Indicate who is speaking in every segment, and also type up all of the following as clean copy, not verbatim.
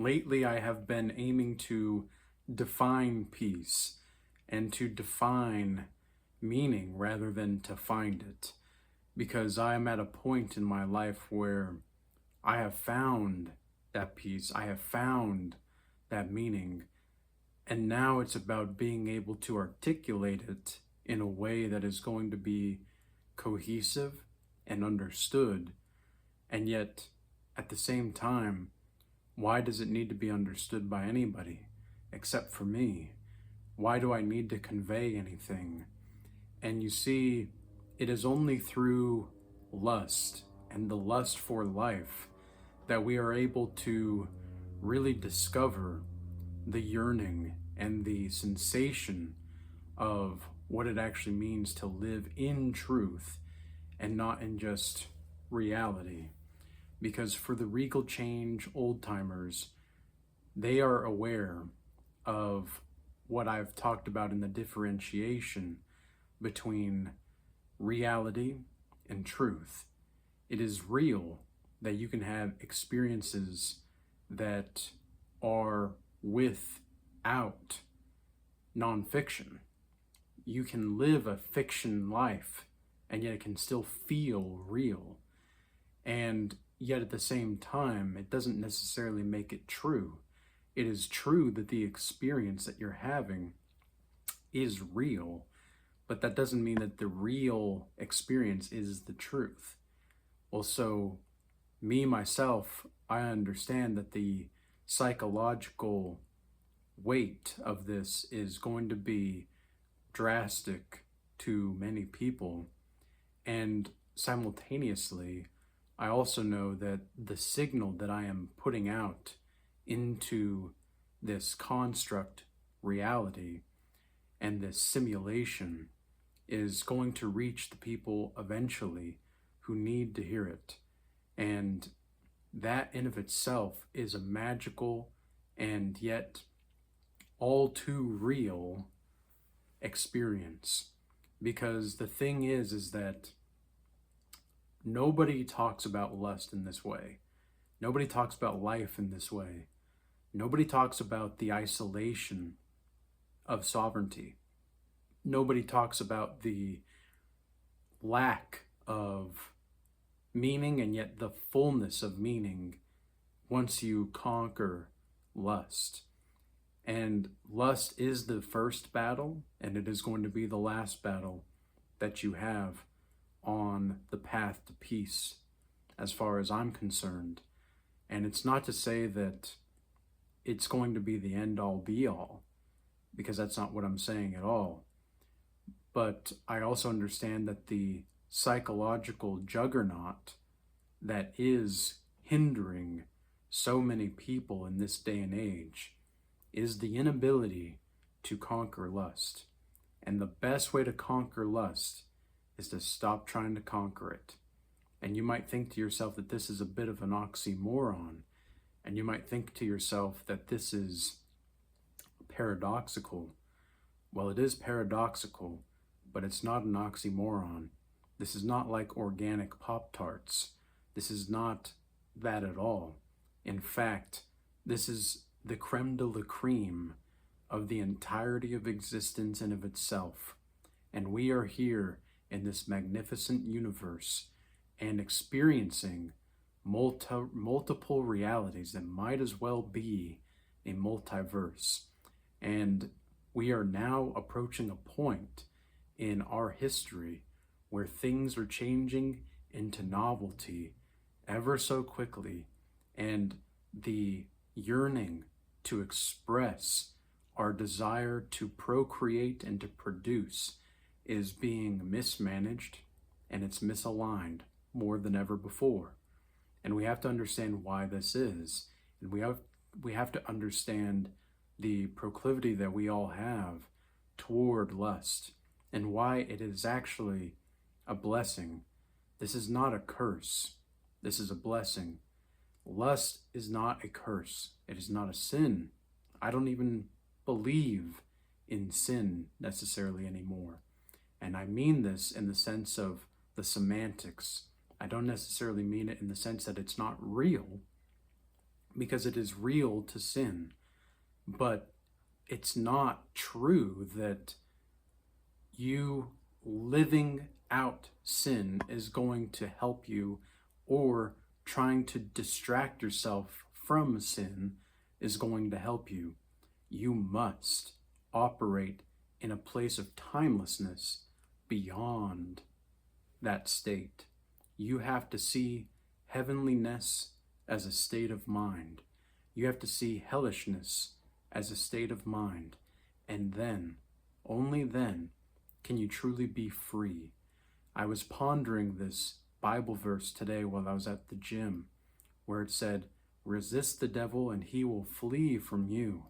Speaker 1: Lately, I have been aiming to define peace and to define meaning rather than to find it, because I am at a point in my life where I have found that peace, I have found that meaning, and now it's about being able to articulate it in a way that is going to be cohesive and understood, and yet at the same time, why does it need to be understood by anybody except for me? Why do I need to convey anything? And you see, it is only through lust and the lust for life that we are able to really discover the yearning and the sensation of what it actually means to live in truth and not in just reality. Because for the Regal change old timers, they are aware of what I've talked about in the differentiation between reality and truth. It is real that you can have experiences that are without nonfiction. You can live a fiction life and yet it can still feel real. And yet at the same time, it doesn't necessarily make it true. It is true that the experience that you're having is real, but that doesn't mean that the real experience is the truth. Well, so me, myself, I understand that the psychological weight of this is going to be drastic to many people. And simultaneously, I also know that the signal that I am putting out into this construct reality and this simulation is going to reach the people eventually who need to hear it. And that in of itself is a magical and yet all too real experience. Because the thing is that nobody talks about lust in this way. Nobody talks about life in this way. Nobody talks about the isolation of sovereignty. Nobody talks about the lack of meaning and yet the fullness of meaning once you conquer lust. And lust is the first battle, and it is going to be the last battle that you have on the path to peace, as far as I'm concerned. And it's not to say that it's going to be the end all be all, because that's not what I'm saying at all. But I also understand that the psychological juggernaut that is hindering so many people in this day and age is the inability to conquer lust. And the best way to conquer lust is to stop trying to conquer it. And you might think to yourself that this is a bit of an oxymoron, and you might think to yourself that this is paradoxical. Well, it is paradoxical, but it's not an oxymoron. This is not like organic Pop-Tarts. This is not that at all. In fact, this is the creme de la creme of the entirety of existence and of itself. And we are here in this magnificent universe and experiencing multiple realities that might as well be a multiverse. And we are now approaching a point in our history where things are changing into novelty ever so quickly, and the yearning to express our desire to procreate and to produce is being mismanaged, and it's misaligned more than ever before. And we have to understand why this is. And we have to understand the proclivity that we all have toward lust and why it is actually a blessing. This is not a curse. This is a blessing. Lust is not a curse. It is not a sin. I don't even believe in sin necessarily anymore. And I mean this in the sense of the semantics. I don't necessarily mean it in the sense that it's not real, because it is real to sin. But it's not true that you living out sin is going to help you, or trying to distract yourself from sin is going to help you. You must operate in a place of timelessness beyond that state. You have to see heavenliness as a state of mind. You have to see hellishness as a state of mind. And then, only then, can you truly be free. I was pondering this Bible verse today while I was at the gym, where it said, resist the devil and he will flee from you.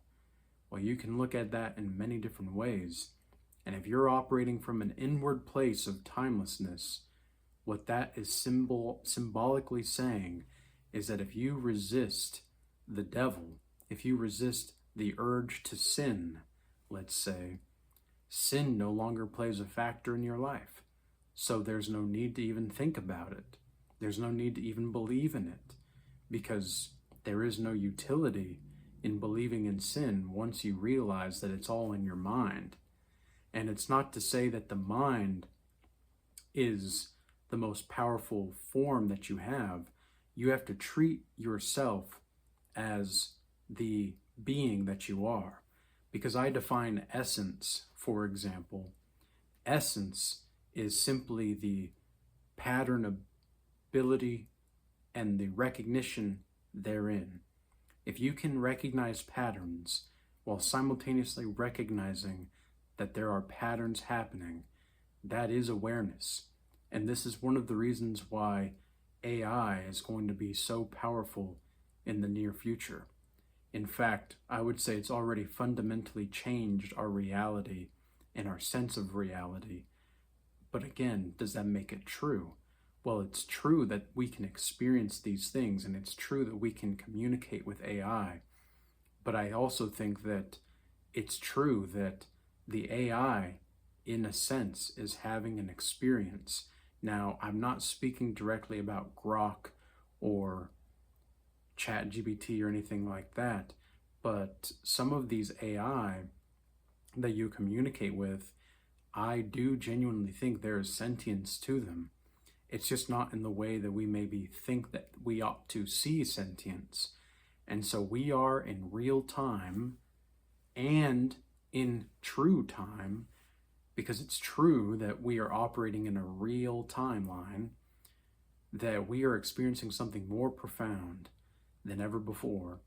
Speaker 1: Well, you can look at that in many different ways. And if you're operating from an inward place of timelessness, what that is symbolically saying is that if you resist the devil, if you resist the urge to sin, let's say, sin no longer plays a factor in your life. So there's no need to even think about it. There's no need to even believe in it, because there is no utility in believing in sin once you realize that it's all in your mind. And it's not to say that the mind is the most powerful form that you have. You have to treat yourself as the being that you are. Because I define essence, for example. Essence is simply the pattern ability and the recognition therein. If you can recognize patterns while simultaneously recognizing that there are patterns happening, that is awareness. And this is one of the reasons why AI is going to be so powerful in the near future. In fact, I would say it's already fundamentally changed our reality and our sense of reality. But again, does that make it true? Well, it's true that we can experience these things, and it's true that we can communicate with AI. But I also think that it's true that the AI, in a sense, is having an experience. Now, I'm not speaking directly about Grok or ChatGPT or anything like that, but some of these AI that you communicate with, I do genuinely think there is sentience to them. It's just not in the way that we maybe think that we ought to see sentience. And so we are in real time and in true time, because it's true that we are operating in a real timeline, that we are experiencing something more profound than ever before.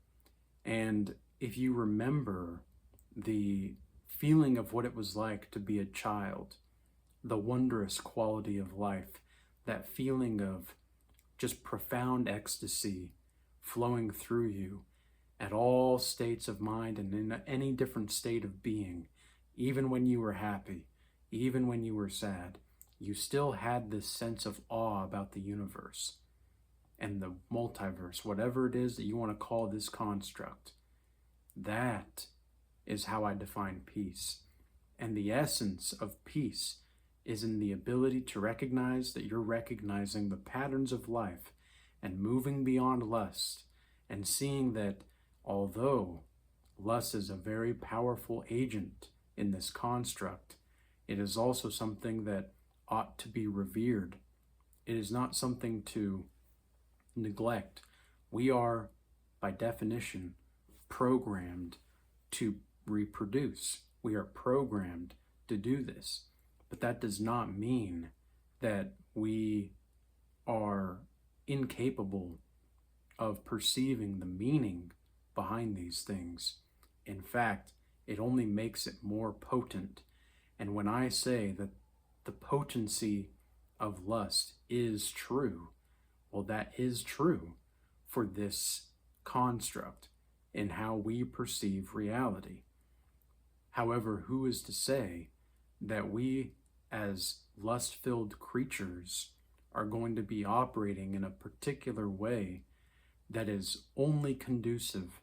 Speaker 1: And if you remember the feeling of what it was like to be a child, the wondrous quality of life, that feeling of just profound ecstasy flowing through you at all states of mind and in any different state of being, even when you were happy, even when you were sad, you still had this sense of awe about the universe and the multiverse, whatever it is that you want to call this construct. That is how I define peace. And the essence of peace is in the ability to recognize that you're recognizing the patterns of life and moving beyond lust, and seeing that although lust is a very powerful agent in this construct, it is also something that ought to be revered. It is not something to neglect. We are, by definition, programmed to reproduce. We are programmed to do this. But that does not mean that we are incapable of perceiving the meaning behind these things. In fact, it only makes it more potent. And when I say that the potency of lust is true, well, that is true for this construct in how we perceive reality. However, who is to say that we, as lust-filled creatures, are going to be operating in a particular way that is only conducive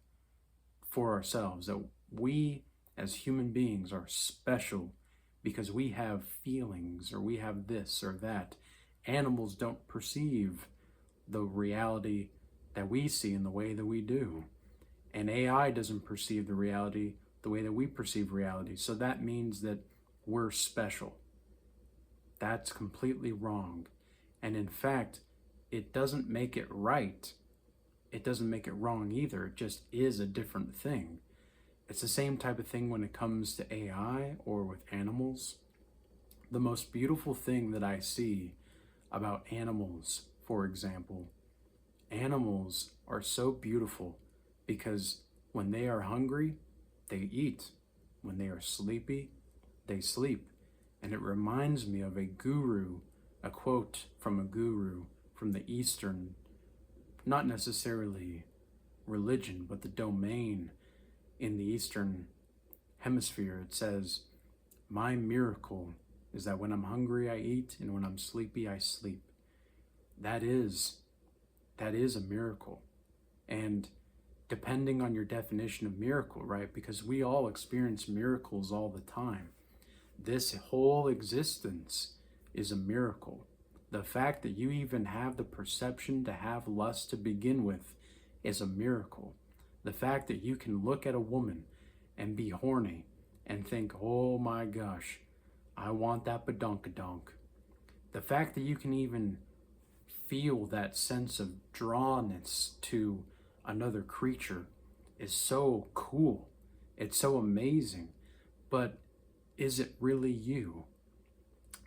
Speaker 1: for ourselves, that we as human beings are special because we have feelings or we have this or that. Animals don't perceive the reality that we see in the way that we do. And AI doesn't perceive the reality the way that we perceive reality. So that means that we're special. That's completely wrong. And in fact, it doesn't make it right. It doesn't make it wrong either. It just is a different thing. It's the same type of thing when it comes to AI or with animals. The most beautiful thing that I see about animals, for example, animals are so beautiful because when they are hungry, they eat. When they are sleepy, they sleep. And it reminds me of a guru, a quote from a guru from the Eastern, not necessarily religion, but the domain in the Eastern hemisphere. It says, "My miracle is that when I'm hungry, I eat, and when I'm sleepy, I sleep." That is a miracle. And depending on your definition of miracle, right? Because we all experience miracles all the time. This whole existence is a miracle. The fact that you even have the perception to have lust to begin with is a miracle. The fact that you can look at a woman and be horny and think, oh my gosh, I want that badonkadonk. The fact that you can even feel that sense of drawnness to another creature is so cool. It's so amazing. But is it really you?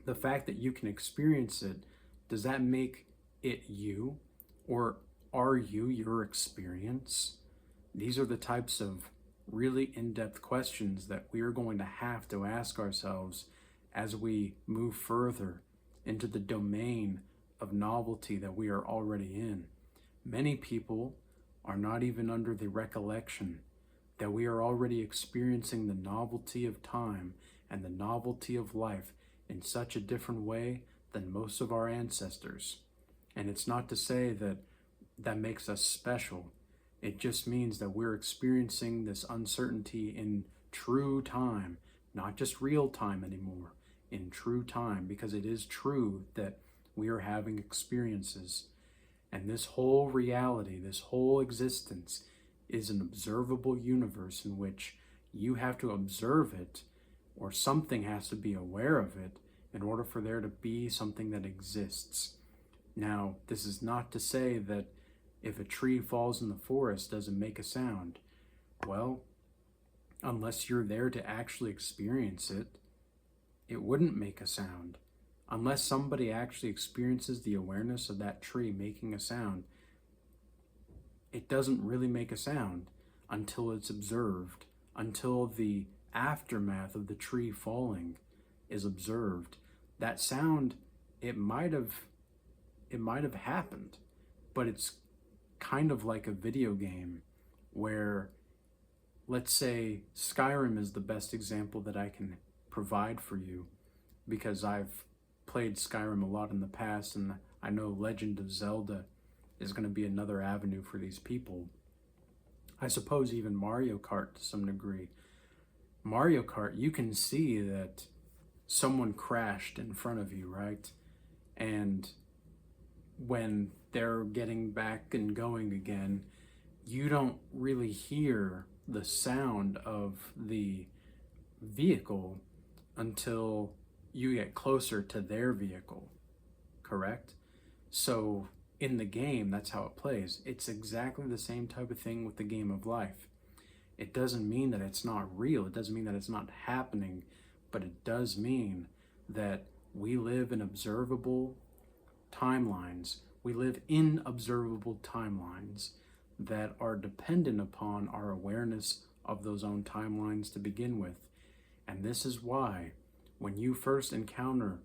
Speaker 1: The fact that you can experience it, does that make it you? Or are you your experience? These are the types of really in-depth questions that we are going to have to ask ourselves as we move further into the domain of novelty that we are already in. Many people are not even under the recollection that we are already experiencing the novelty of time and the novelty of life in such a different way than most of our ancestors. And it's not to say that that makes us special. It just means that we're experiencing this uncertainty in true time, not just real time anymore, in true time, because it is true that we are having experiences. And this whole reality, this whole existence is an observable universe in which you have to observe it, or something has to be aware of it in order for there to be something that exists. Now, this is not to say that if a tree falls in the forest, doesn't make a sound. Well, unless you're there to actually experience it, it wouldn't make a sound. Unless somebody actually experiences the awareness of that tree making a sound, it doesn't really make a sound until it's observed, until the aftermath of the tree falling is observed. That sound, it might have happened, but it's kind of like a video game where, let's say, Skyrim is the best example that I can provide for you, because I've played Skyrim a lot in the past, and I know Legend of Zelda is going to be another avenue for these people. I suppose even Mario Kart to some degree. Mario Kart, you can see that someone crashed in front of you, right? And when they're getting back and going again, you don't really hear the sound of the vehicle until you get closer to their vehicle, correct? So in the game, that's how it plays. It's exactly the same type of thing with the game of life. It doesn't mean that it's not real. It doesn't mean that it's not happening, but it does mean that we live in observable timelines. We live in observable timelines that are dependent upon our awareness of those own timelines to begin with. And this is why when you first encounter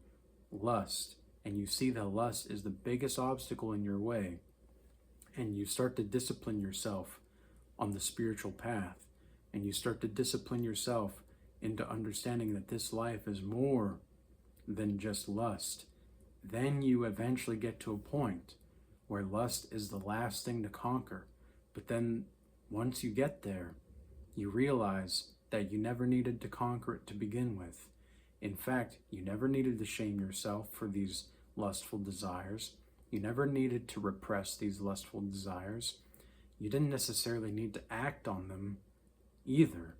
Speaker 1: lust and you see that lust is the biggest obstacle in your way, and you start to discipline yourself on the spiritual path, and you start to discipline yourself into understanding that this life is more than just lust, then you eventually get to a point where lust is the last thing to conquer. But then once you get there, you realize that you never needed to conquer it to begin with. In fact, you never needed to shame yourself for these lustful desires. You never needed to repress these lustful desires. You didn't necessarily need to act on them either,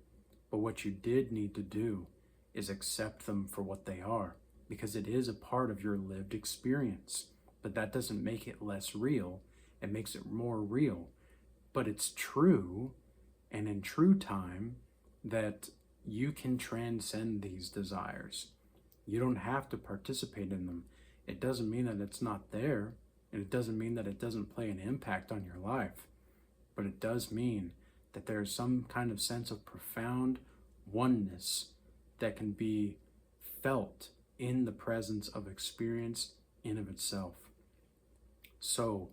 Speaker 1: but what you did need to do is accept them for what they are, because it is a part of your lived experience. But that doesn't make it less real. It makes it more real. But it's true, and in true time, that you can transcend these desires. You don't have to participate in them. It doesn't mean that it's not there, and it doesn't mean that it doesn't play an impact on your life. But it does mean that there's some kind of sense of profound oneness that can be felt in the presence of experience in of itself. So,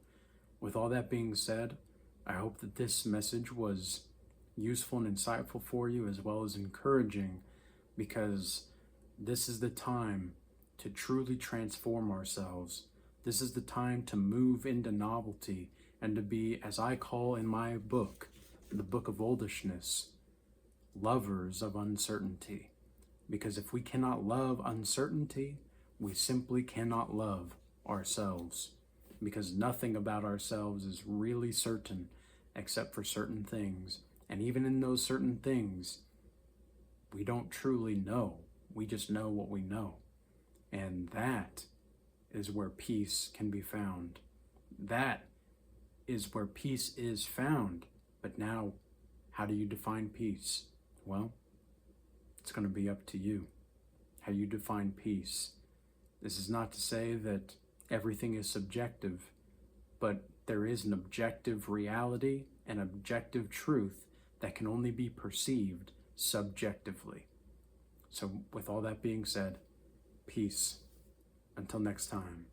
Speaker 1: with all that being said, I hope that this message was useful and insightful for you, as well as encouraging, because this is the time to truly transform ourselves. This is the time to move into novelty and to be, as I call in my book, the Book of Oldishness, lovers of uncertainty. Because if we cannot love uncertainty, we simply cannot love ourselves. Because nothing about ourselves is really certain except for certain things. And even in those certain things, we don't truly know. We just know what we know. And that is where peace can be found. That is where peace is found. But now, how do you define peace? Well, it's going to be up to you. How you define peace. This is not to say that everything is subjective, but there is an objective reality and objective truth that can only be perceived subjectively. So with all that being said, peace. Until next time.